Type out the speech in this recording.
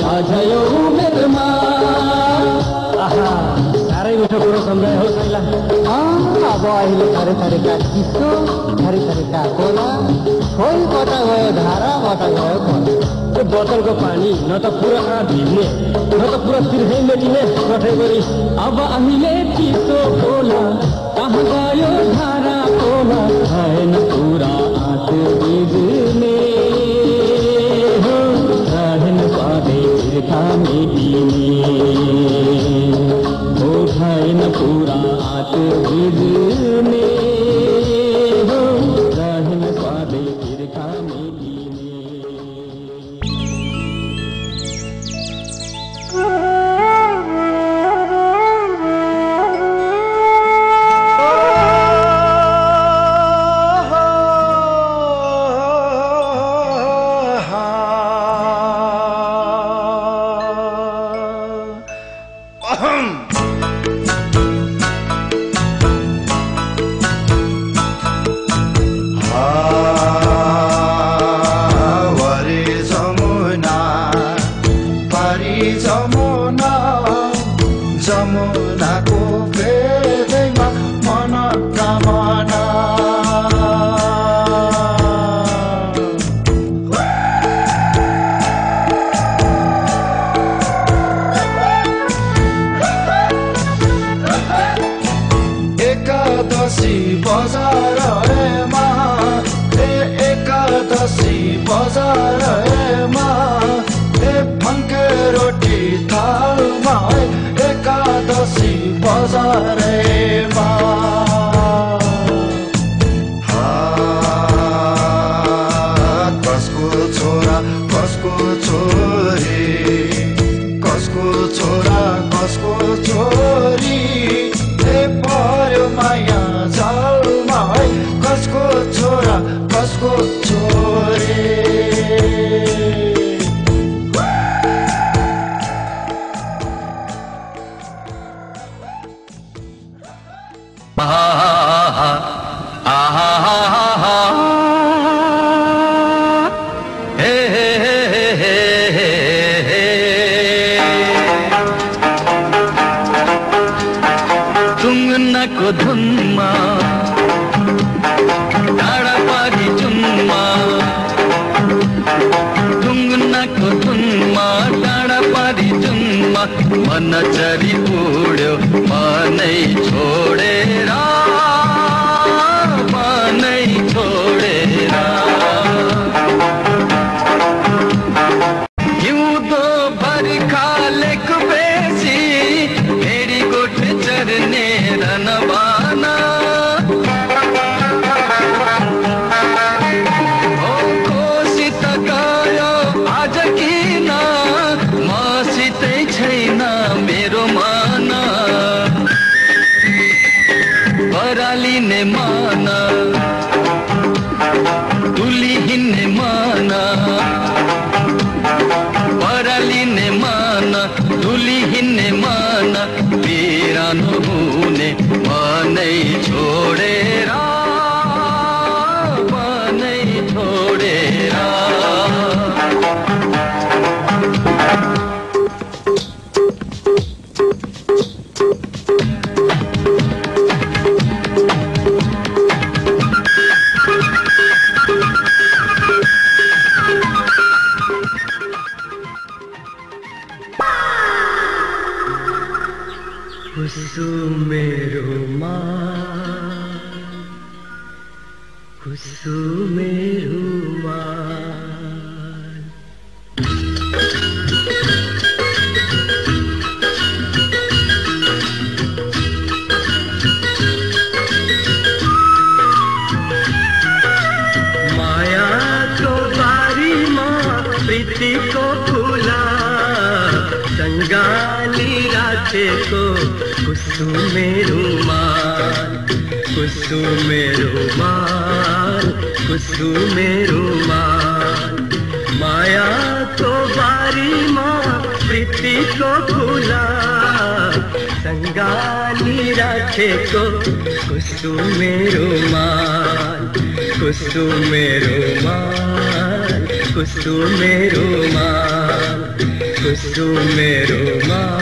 आज यो उमेरमा साह्रै मिठो कुरो सम्झाए हो शैला। अब अहिले थरी थरीका किस्सो, थरी थरीका कोला, खोइबाट गयो धारा, बाट गयो खोला। त्यो बोतलको पानी न त पुरा भिज्ने न त पुरा तिर्खै मेटिने कठैगरी। अब अहिले चिसो खोला कहाँ गयो धारा खोला, भएन पुरा आँट भिज्ने रहेन पारे तिर्खा मेटिने हो, भएन पुरा आँट भिज्ने हो, रहेन पारे तिर्खा मेटिने। मनचरी उड्यो मनै छोडेर, मनै छोडेर। हिउँदो बर्खालेक बेसी फेरि गोठ चर्ने रनबाना। कोसित गयो आज किन मसितै छैन मेरो मन, बरालिने मन डुली हिँड्ने मन, बरालिने मन डुली हिँड्ने मन, बिरानो हुने मनै छोडेर, मनै छोडेर। कुसुमे रुमाल, कुसुमे रुमाल, कुसुमे रुमाल। मायाको बारीमा प्रीतिको फुला सँगाली राखेको कुसुमे रुमाल, कुसुमे रुमाल, कुसुमे रुमाल, कुसुमे रुमाल